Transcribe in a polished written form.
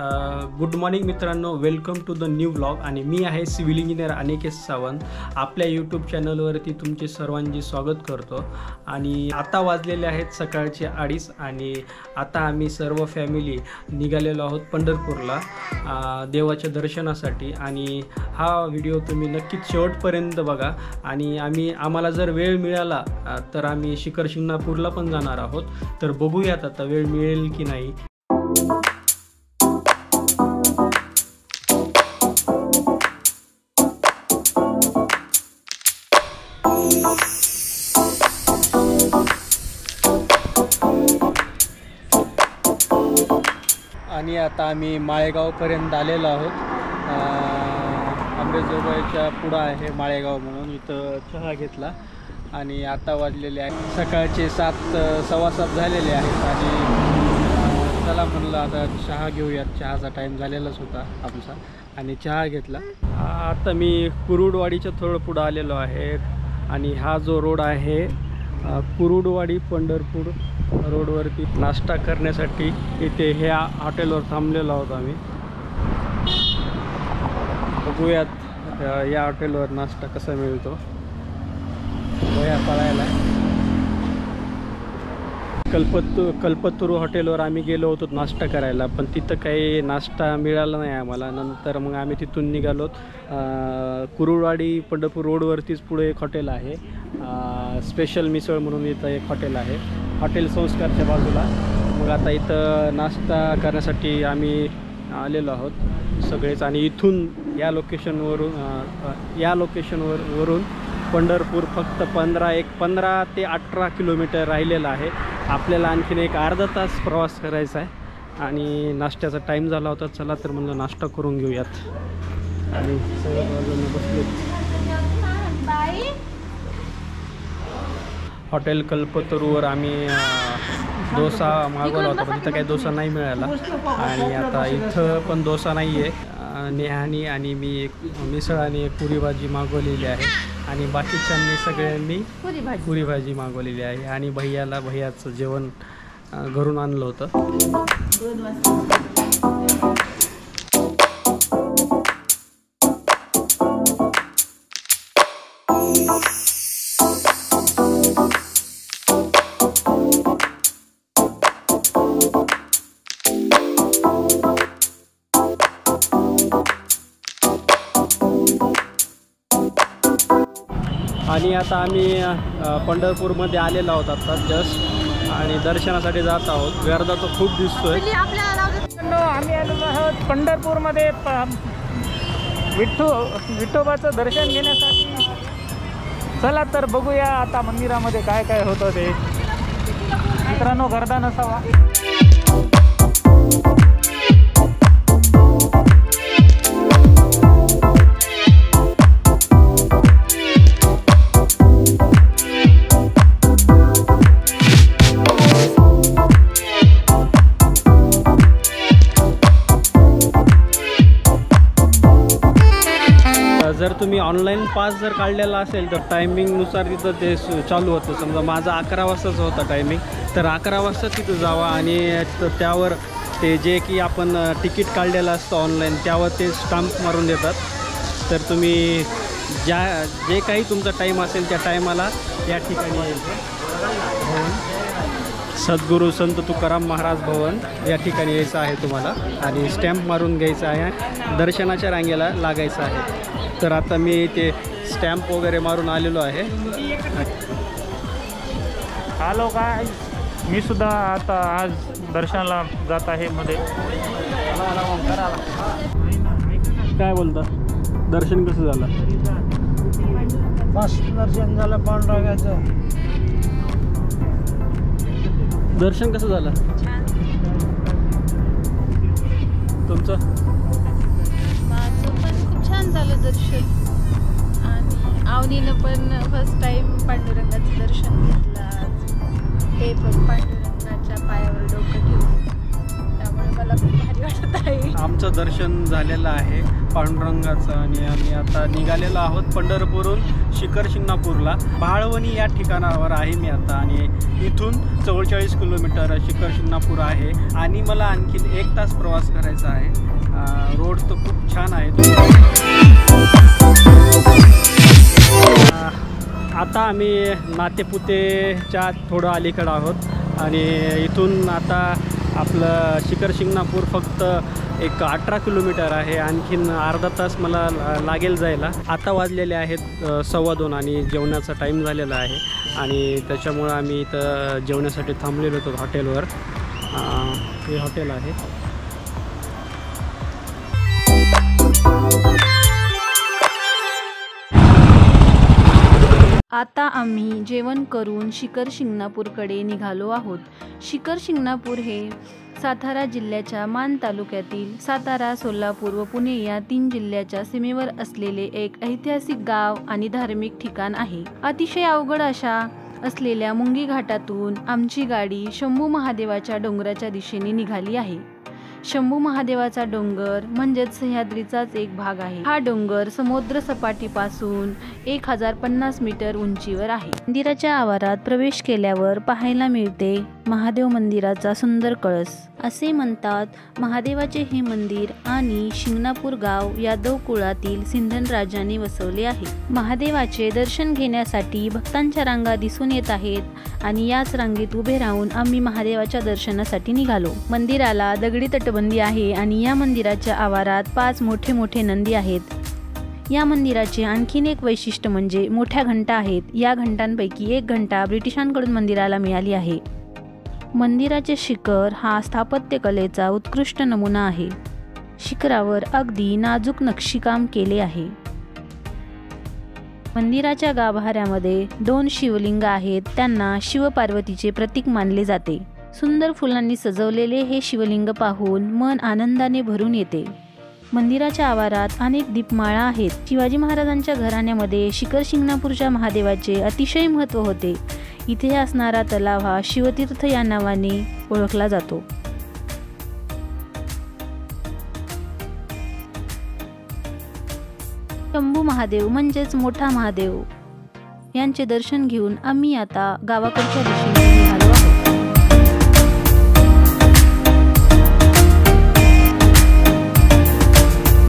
Good morning मित्रांनो, welcome to the new vlog. आणि मी आहे सिव्हिल इंजिनियर अनिकेत सावंत. आपल्या यूट्यूब चॅनलवरती तुमचे सर्वांचे स्वागत करतो. आणि आता वाजलेले आहेत सकाळचे 2:30 आणि आता आम्ही सर्व फॅमिली निघालेलो आहोत पंढरपूरला देवाच्या दर्शनासाठी. आणि हा व्हिडिओ तुम्ही नक्कीच शेवटपर्यंत बघा. आणि आम्हाला जर वेळ मिळाला तर आम्ही शिखर शिंगणापूरला पण जाणार आहोत. तर बघूयात आता वेळ मिळेल की नाही. आणि आता आम्ही माळेगावपर्यंत आलेलो आहोत. अंबेजोगाईच्या पुढं आहे माळेगाव म्हणून. इथं चहा घेतला आणि आता वाजलेले आहे सकाळचे 7 सव्वा 7 झालेले आहेत. आणि चला म्हणलं आता चहा घेऊयात. चहाचा टाईम झालेलाच होता आमचा आणि चहा घेतला. आता मी कुरुडवाडीच्या थोडं पुढं आलेलो आहे. आणि हा जो रोड आहे कुरुडवाडी पंढरपूर रोडवरती नाश्ता करण्यासाठी इथे ह्या हॉटेलवर थांबलेलो आहोत आम्ही. बघूयात या हॉटेलवर नाश्ता कसा मिळतो. वया पळायला कल्पतरू हॉटेलवर आम्ही गेलो होतो नाश्ता करायला, पण तिथं काही नाश्ता मिळाला नाही आम्हाला. नंतर मग आम्ही तिथून निघालो. कुरुडवाडी पंढरपूर रोडवरतीच पुढे एक हॉटेल आहे, स्पेशल मिसळ म्हणून इथं एक हॉटेल आहे, हॉटेल संस्कारच्या बाजूला. मग आता इथं नाश्ता करण्यासाठी आम्ही आलेलो आहोत सगळेच. आणि इथून या लोकेशनवरून पंढरपूर फक्त 15 ते 18 किलोमीटर राहिलेलं आहे. आपल्याला आणखीन एक अर्धा तास प्रवास करायचा आहे. आणि नाश्त्याचा टाईम झाला होता. चला तर म्हणलं नाश्ता करून घेऊयात. आणि सगळ्या बाजूने बसले. हॉटेल कल्पतरूवर आम्ही डोसा मागवला होता, पण तिथं काही डोसा नाही मिळाला. आणि आता इथं पण डोसा नाही आहे. नेहानी आणि मी एक मिसळ आणि एक पुरी भाजी मागवलेली आहे. आणि बाकीच्यांनी सगळ्यांनी पुरी भाजी मागवलेली आहे. आणि भैयाचं जेवण घरून आणलं होतं. आणि आता आम्ही पंढरपूरमध्ये आलेलो आहोत आता जस्ट. आणि दर्शनासाठी जात आहोत. गर्दा तो खूप दिसतोय. आम्ही आलेलो आहोत पंढरपूरमध्ये विठोबाचं दर्शन घेण्यासाठी. चला तर बघूया आता मंदिरामध्ये काय काय होतं ते. मित्रांनो, गर्दा नसावा. जर तुम्ही ऑनलाईन पास जर काढलेला असेल तर टायमिंगनुसार तिथं ते चालू होतं. समजा माझा 11 वाजताचा होता टायमिंग, तर 11 वाजता तिथं जावा. आणि त्यावर ते जे की आपण तिकीट काढलेलं असतं ऑनलाईन, त्यावर ते स्टाम्प मारून देतात. तर तुम्ही जे काही तुमचा टाईम असेल त्या टायमाला या ठिकाणी यायचं. सद्गुरू संत तुकाराम महाराज भवन या ठिकाणी यायचं आहे तुम्हाला. आणि स्टॅम्प मारून घ्यायचं आहे. दर्शनाच्या रांगेला लागायचं आहे. तर आता मी ते स्टॅम्प वगैरे मारून आलेलो आहे. हॅलो काय, मी सुद्धा आता आज दर्शनाला जात आहे मध्ये. काय बोलता, दर्शन कसं झालं? मस्त दर्शन झालं पांडुरंगाचं. दर्शन कसं झालं तुमचं? माझं पण खूप छान झालं दर्शन. आणि आवनीनं पण फर्स्ट टाइम पांडुरंगाचं दर्शन घेतलं आज. ते पण पांडुरंगाच्या पायावर डोकं ठेवून. त्यामुळे मला मला खूप भारी वाटत आहे. आमचं दर्शन झालेलं आहे पांडुरंगाचं आणि आम्ही आता निघालेलो आहोत पंढरपूरहून शिखर शिंगणापूरला. भाळवणी या ठिकाणावर आहे मी आता आणि इथून 44 किलोमीटर शिखर शिंगणापूर आहे आणि मला आणखीन 1 तास प्रवास करायचा आहे. रोड तर खूप छान आहे. आता आम्ही नातेपुतेच्या थोडं अलीकडं आहोत आणि इथून आता आपलं शिखर शिंगणापूर फक्त एक 18 किलोमीटर आहे. आणखीन अर्धा तास मला लागेल जायला. आता वाजलेले आहेत 2:15 आणि जेवणाचा टाईम झालेला आहे आणि त्याच्यामुळं आम्ही इथं जेवण्यासाठी थांबलेलो होतो हॉटेलवर. हे हॉटेल आहे. आता आम्ही जेवण करून शिखर शिंगणापूरकडे निघालो आहोत. शिखर शिंगणापूर हे सातारा जिल्ह्याच्या मान तालुक्यातील सातारा, सोलापूर व पुणे या 3 जिल्ह्याच्या सीमेवर असलेले एक ऐतिहासिक गाव आणि धार्मिक ठिकाण आहे. अतिशय अवघड अशा असलेल्या मुंगी घाटातून आमची गाडी शंभू महादेवाच्या डोंगराच्या दिशेने निघाली आहे. शंभू महादेवाचा डोंगर म्हणजेच सह्याद्रीचाच एक भाग आहे. हा डोंगर समुद्र सपाटीपासून 1050 मीटर उंचीवर आहे. मंदिराच्या आवारात प्रवेश केल्यावर पाहायला मिळते महादेव मंदिराचा सुंदर कळस. असे म्हणतात महादेवाचे हे मंदिर आणि शिंगणापूर गाव यादव कुळातील सिंधन राजाने वसवले आहे. महादेवाचे दर्शन घेण्यासाठी भक्तांच्या रांगा दिसून येत आहेत आणि याच रांगेत उभे राहून आम्ही महादेवाच्या दर्शनासाठी निघालो. मंदिराला दगडी तटबंदी आहे आणि या मंदिराच्या आवारात 5 मोठे मोठे नंदी आहेत. या मंदिराचे आणखीन एक वैशिष्ट्य म्हणजे मोठ्या घंटा आहेत. या घंटांपैकी एक घंटा ब्रिटिशांकडून मंदिराला मिळाली आहे. मंदिराचे शिखर हा स्थापत्यकलेचा उत्कृष्ट नमुना आहे. शिखरावर अगदी नाजूक नक्षीकाम केले आहे. मंदिराच्या गाभाऱ्यामध्ये 2 शिवलिंग आहेत. त्यांना शिवपार्वतीचे प्रतीक मानले जाते. सुंदर फुलांनी सजवलेले हे शिवलिंग पाहून मन आनंदाने भरून येते. मंदिराच्या आवारात अनेक दीपमाळा आहेत. शिवाजी महाराजांच्या घराण्यामध्ये शिखर शिंगणापूरच्या महादेवाचे अतिशय महत्त्व होते. इथे असणारा तलाव हा शिवतीर्थ या नावाने ओळखला जातो. शंभू महादेव म्हणजेच मोठा महादेव यांचे दर्शन घेऊन आम्ही आता गावाकडच्या दिशेने